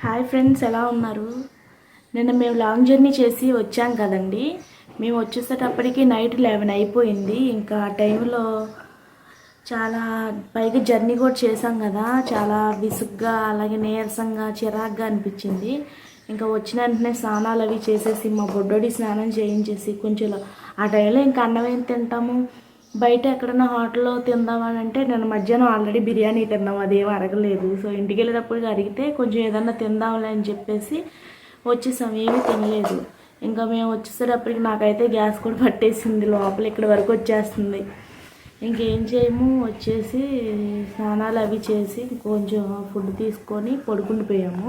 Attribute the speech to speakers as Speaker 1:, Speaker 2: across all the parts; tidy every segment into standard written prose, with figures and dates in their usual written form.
Speaker 1: Hi friends, ఎలా ఉన్నారు? నిన్న మేము లాంగ్ జర్నీ చేసి వచ్చాం కదండి. మేము వచ్చేసేటప్పటికి నైట్ 11 అయిపోయింది. ఇంకా ఆ టైంలో చాలా పైగా జర్నీ కూడా చేసాం కదా, చాలా విసుగ్గా అలాగే నీరసంగా చిరాగ్గా అనిపించింది. ఇంకా వచ్చిన వెంటనే స్నానాలు అవి చేసేసి మా బొడ్డోడి స్నానం చేయించేసి కొంచెం ఆ టైంలో ఇంకా అన్నం ఏం తింటాము, బయట ఎక్కడన్నా హోటల్లో తిందామని అంటే నేను మధ్యాహ్నం ఆల్రెడీ బిర్యానీ తిన్నాం, అదేం అరగలేదు. సో ఇంటికి వెళ్ళేటప్పటికి అరిగితే కొంచెం ఏదన్నా తిందాంలే అని చెప్పేసి వచ్చేసాం, ఏమీ తినలేదు. ఇంకా మేము వచ్చేసేటప్పటికి నాకైతే గ్యాస్ కూడా పట్టేసింది, లోపల ఇక్కడ వరకు వచ్చేస్తుంది. ఇంకేం చేయము, వచ్చేసి స్నానాలు అవి చేసి కొంచెం ఫుడ్ తీసుకొని పడుకుండిపోయాము.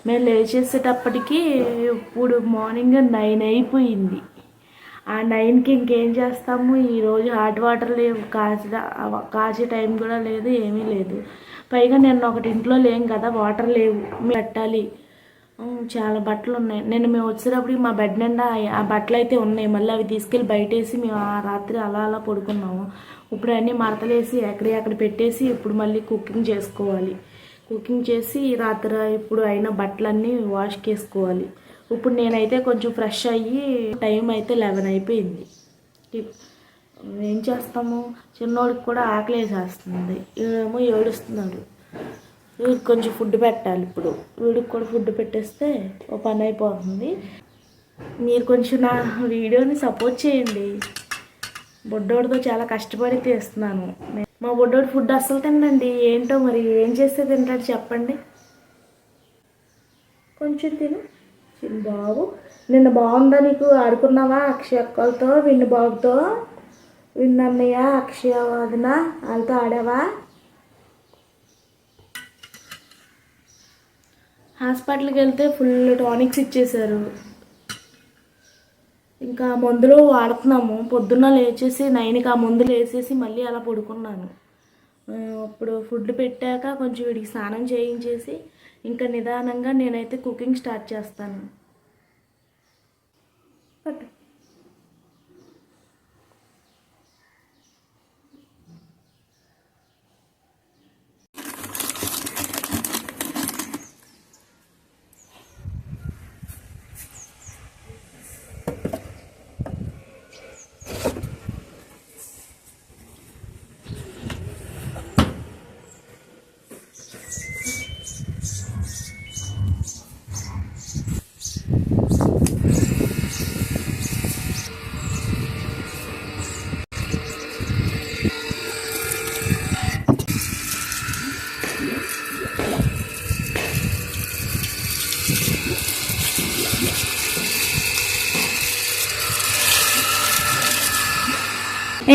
Speaker 1: మేము లేచేసేటప్పటికి ఇప్పుడు మార్నింగ్ 9 అయిపోయింది. ఆ 9కి ఇంకేం చేస్తాము, ఈరోజు హాట్ వాటర్ లేవు, కాచే టైం కూడా లేదు, ఏమీ లేదు. పైగా నేను ఒకటి ఇంట్లో లేం కదా, వాటర్ లేవు, పెట్టాలి. చాలా బట్టలు ఉన్నాయి. మేము వచ్చేటప్పటికి మా బెడ్ నిండా ఆ బట్టలు అయితే ఉన్నాయి. మళ్ళీ అవి తీసుకెళ్ళి బయటేసి మేము ఆ రాత్రి అలా పడుకున్నాము. ఇప్పుడు అన్నీ మడతలేసి ఎక్కడ పెట్టేసి ఇప్పుడు మళ్ళీ కుకింగ్ చేసుకోవాలి. కుకింగ్ చేసి రాత్రి ఇప్పుడు అయిన బట్టలన్నీ వాష్కి వేసుకోవాలి. ఇప్పుడు నేనైతే కొంచెం ఫ్రెష్ అయ్యి టైం అయితే 11 అయిపోయింది. ఏం చేస్తాము, చిన్నోడికి కూడా ఆకలి వేసేస్తుంది, వీడేమో ఏడుస్తున్నాడు. వీడికి కొంచెం ఫుడ్ పెట్టాలి. ఇప్పుడు వీడికి కూడా ఫుడ్ పెట్టేస్తే ఓ పని అయిపోతుంది. మీరు కొంచెం నా వీడియోని సపోర్ట్ చేయండి. బొడ్డోడితో చాలా కష్టపడి తీస్తున్నాను. మా బొడ్డోడు ఫుడ్ అస్సలు తినండి, ఏంటో మరి ఏం చేస్తే తింటాడు చెప్పండి. కొంచెం తిను బాబు. నిన్న బాగుందా నీకు? ఆడుకున్నావా అక్షయ అక్కలతో, విన్ను బాబుతో, విన్నన్నయ్య, అక్షయ వదిన వాళ్ళతో ఆడావా? హాస్పిటల్కి వెళ్తే ఫుల్ టానిక్స్ ఇచ్చేశారు. ఇంకా మందులు వాడుతున్నాము. పొద్దున్న లేచేసి 9కి ఆ మందులు వేసేసి మళ్ళీ అలా పడుకున్నాను. ఇప్పుడు ఫుడ్ పెట్టాక కొంచెం వీడికి స్నానం చేయించేసి ఇంకా నిదానంగా నేనైతే కుకింగ్ స్టార్ట్ చేస్తాను. పట్టు.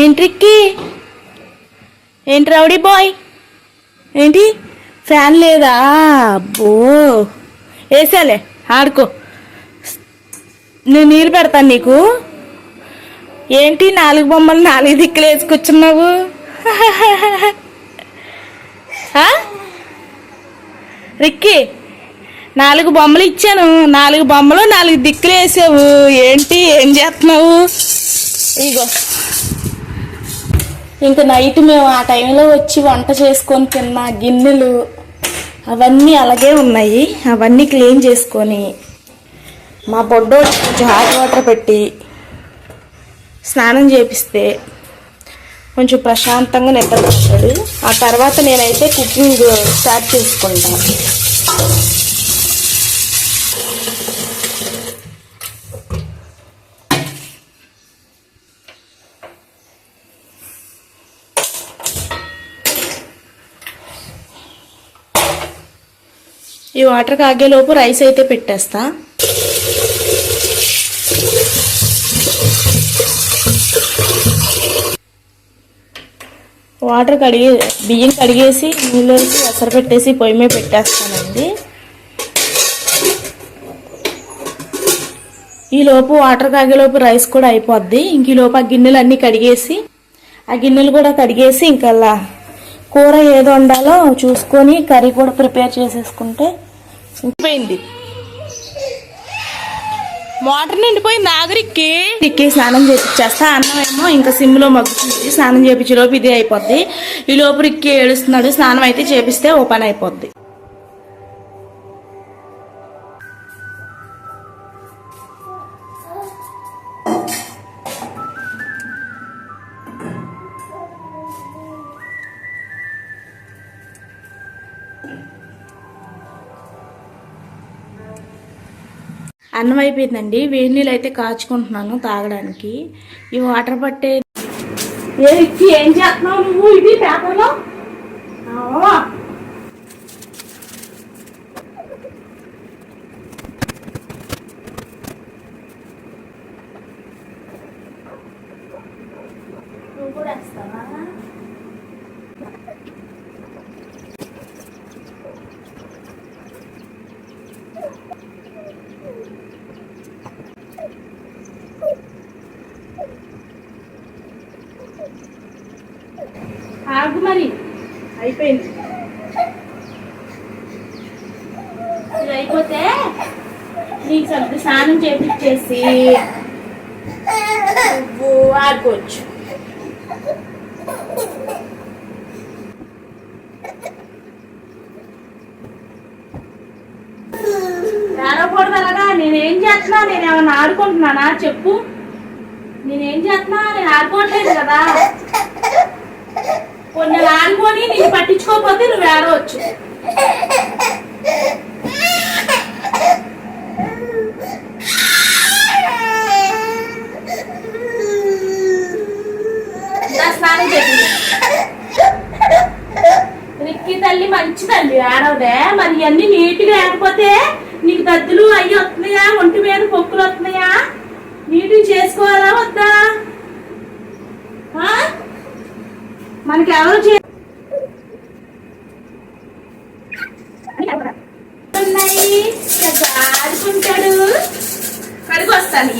Speaker 1: ఏంట్రిక్కి, ఏంటి రౌడీ బాయ్, ఏంటి ఫ్యాన్ లేదా? అబ్బో వేసాలే, ఆడుకో. నేను నీళ్ళు పెడతాను నీకు. ఏంటి 4 బొమ్మలు 4 దిక్కులు వేసుకొచ్చున్నావు? రిక్కి 4 బొమ్మలు ఇచ్చాను, 4 బొమ్మలు 4 దిక్కులు వేసావు. ఏంటి, ఏం చేస్తున్నావు? ఇగో ఇంకా నైట్ మేము ఆ టైంలో వచ్చి వంట చేసుకొని తిన్న గిన్నెలు అవన్నీ అలాగే ఉన్నాయి. అవన్నీ క్లీన్ చేసుకొని మా బొడ్డోడు కొంచెం హాట్ వాటర్ పెట్టి స్నానం చేపిస్తే కొంచెం ప్రశాంతంగా నిద్రపోతాడు. ఆ తర్వాత నేనైతే కుకింగ్ స్టార్ట్ చేసుకుంటాను. ఈ వాటర్ కాగేలోపు రైస్ అయితే పెట్టేస్తా. వాటర్ బియ్యం కడిగేసి నీళ్ళు వేసి ఎసరు పెట్టేసి పొయ్యి మీద పెట్టేస్తానండి. ఈలోపు వాటర్ కాగేలోపు రైస్ కూడా అయిపోద్ది. ఇంక ఈలోపు ఆ గిన్నెలు అన్నీ కడిగేసి ఇంకా కూర ఏదో వండాలో చూసుకొని కర్రీ కూడా ప్రిపేర్ చేసేసుకుంటే అయిపోయింది. వాటర్ నిండిపోయింది. ఆగరికి స్నానం చేపిచ్చేస్తా. అన్నం ఏమో ఇంకా సిమ్లో మగ్గుతుంది. స్నానం చేపించేలోపు ఇది అయిపోద్ది. ఈ లోపు రిక్కి ఏడుస్తున్నాడు. స్నానం అయితే చేపిస్తే ఓ పని అయిపోద్ది. అన్నం అయిపోయిందండి. వేడి నీళ్ళు అయితే కాచుకుంటున్నాను తాగడానికి. ఈ వాటర్ పట్టే ఏం చేస్తున్నావు నువ్వు? ఇది పేపర్లో నువ్వు కూడా వేస్తావా? ఆగు మరి, అయిపోయింది. ఇది అయిపోతే నీకు సర్ది స్నానం చేపించేసి నువ్వు ఆడుకోవచ్చు. ఆడకూడదు అలాగా. నేనేం చేస్తున్నా? నేను ఏమన్నా ఆడుకుంటున్నానా చెప్పు? నేనేం చేస్తున్నా? నేను ఆడుకోవట్లేదు కదా. కొన్ని ఆడుకొని నేను పట్టించుకోకపోతే నువ్వు ఆడవచ్చు. స్నానం చేసింది రిక్కి తల్లి, మంచి తల్లి, ఆడవదే. మరి ఇవన్నీ నీట్గా లేకపోతే నీకు దద్దులు అయ్యి వస్తున్నాయా? ఒంటి మీద పొక్కులు వస్తున్నాయా? నీట్గా చేసుకోవాలా వద్దా? మనకి ఎవరు ఆడుకుంటాడు. కడిగి వస్తాను.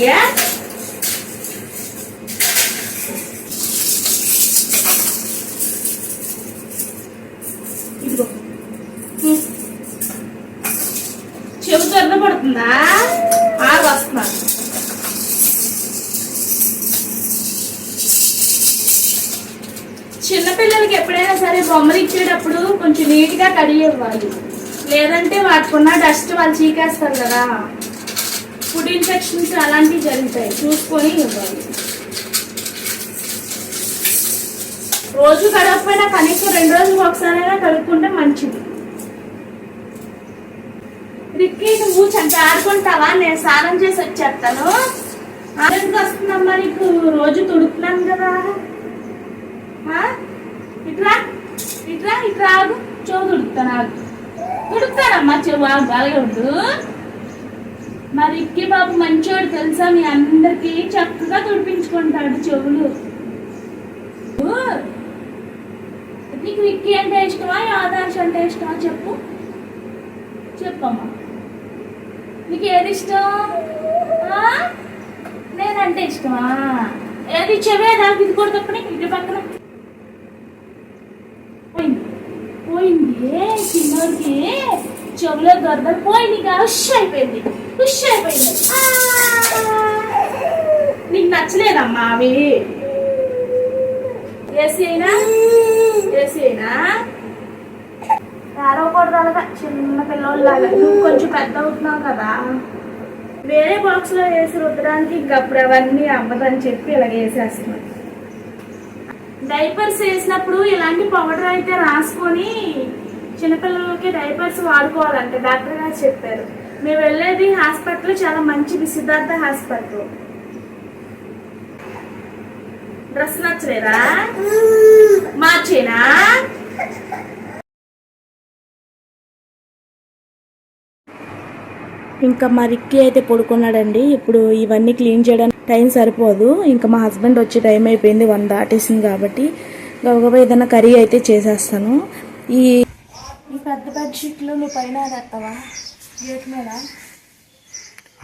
Speaker 1: ఇదిగో చెవు దొరద పడుతుందా? ఆరు వస్తున్నా. చిన్నపిల్లలకి ఎప్పుడైనా సరే బొమ్మలు ఇచ్చేటప్పుడు కొంచెం నీట్గా కడిగి ఇవ్వాలి. లేదంటే వాటికున్న డస్ట్ వాళ్ళు చీకేస్తారు కదా, ఫుడ్ ఇన్ఫెక్షన్స్ అలాంటివి జరుగుతాయి. చూసుకొని ఇవ్వాలి. రోజు కడగకపోయినా కనీసం 2 రోజులకు ఒకసారైనా కడుక్కుంటే మంచిది. రిక్కి, నువ్వు చక్కగా ఆడుకుంటావా? నేను స్నానం చేసి వచ్చేస్తాను. ఎందుకు వస్తుందమ్మా నీకు? రోజు తుడుతున్నాను కదా. ఇట్రా ఇట్రా ఇట్రా, ఆగు. చెవు తుడుతాను, ఆగు. తుడుతానమ్మా చెవు, ఆగు. అలాగే ఉండు. మా రిక్కి బాబు మంచోడు తెలుసా? మీ అందరికి చక్కగా తుడిపించుకుంటాడు చెవులు. నీకు రిక్కి అంటే ఇష్టమా, ఆదర్శ్ అంటే ఇష్టమా? చెప్పు చెప్పమ్మా, నీకు ఏది ఇష్టం? నేనంటే ఇష్టమా? ఏది చెవేదా? ఇది కూడా తప్పని ఇటు పక్కన పోయింది. చిన్నోడికి చెవులో దొరద పోయింది. హుష్ అయిపోయింది. నీకు నచ్చలేదమ్మా అవి? ఏసీ అయినా ఆడకూడదు అలాగా చిన్న పిల్లలాగా. నువ్వు కొంచెం పెద్ద అవుతున్నావు కదా. వేరే బాక్స్ లో వేసి రుద్దడానికి ఇంకప్పుడు అవన్నీ అవ్వదని చెప్పి ఇలాగ వేసేస్తున్నాను. డైపర్స్ వేసినప్పుడు ఇలాంటి పౌడర్ అయితే రాసుకొని చిన్నపిల్లలకి డైపర్స్ వాడుకోవాలంటే డాక్టర్ గారు చెప్పారు. మేము వెళ్ళేది హాస్పిటల్ చాలా మంచిది, సిద్ధార్థ హాస్పిటల్. డ్రెస్ నచ్చలేదా? మార్చేనా? ఇంకా మా రిక్కి అయితే పడుకున్నాడండి. ఇప్పుడు ఇవన్నీ క్లీన్ చేయడానికి టైం సరిపోదు. ఇంకా మా హస్బెండ్ వచ్చే టైం అయిపోయింది, 1 దాటేసింది కాబట్టి గబగబా ఏదైనా కర్రీ అయితే చేసేస్తాను. ఈ పెద్ద బెడ్షీట్లు నువ్వు పైన వేస్తావా? గేట్ మీద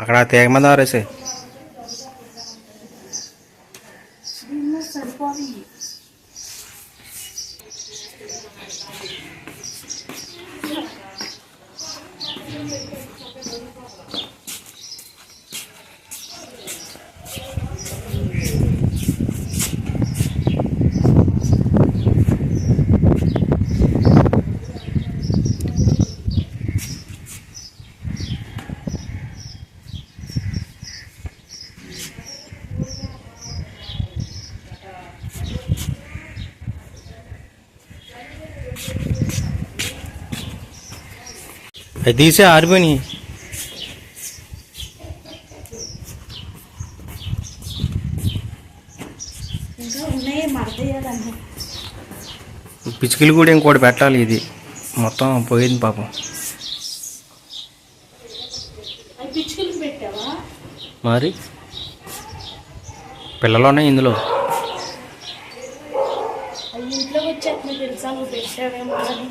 Speaker 2: అక్కడ తేగ మీద ఆరేసే
Speaker 1: సరిపోయి.
Speaker 2: అది తీసే ఆరిపోయినాయి. పిచ్చుకలు కూడా ఇంకోటి పెట్టాలి. ఇది మొత్తం పోయింది పాపం.
Speaker 1: అవి పిచ్చుకలకు పెట్టావా?
Speaker 2: మరి పిల్లలోనే ఇందులో.
Speaker 1: అవి ఇంట్లోకి వచ్చేస్తున్నా తెలుసా, నువ్వు పెట్టావేమో అని.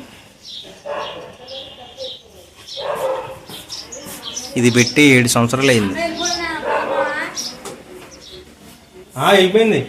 Speaker 2: ఇది పెట్టి 7 సంవత్సరాలు అయింది. వెళ్ళిపోయింది.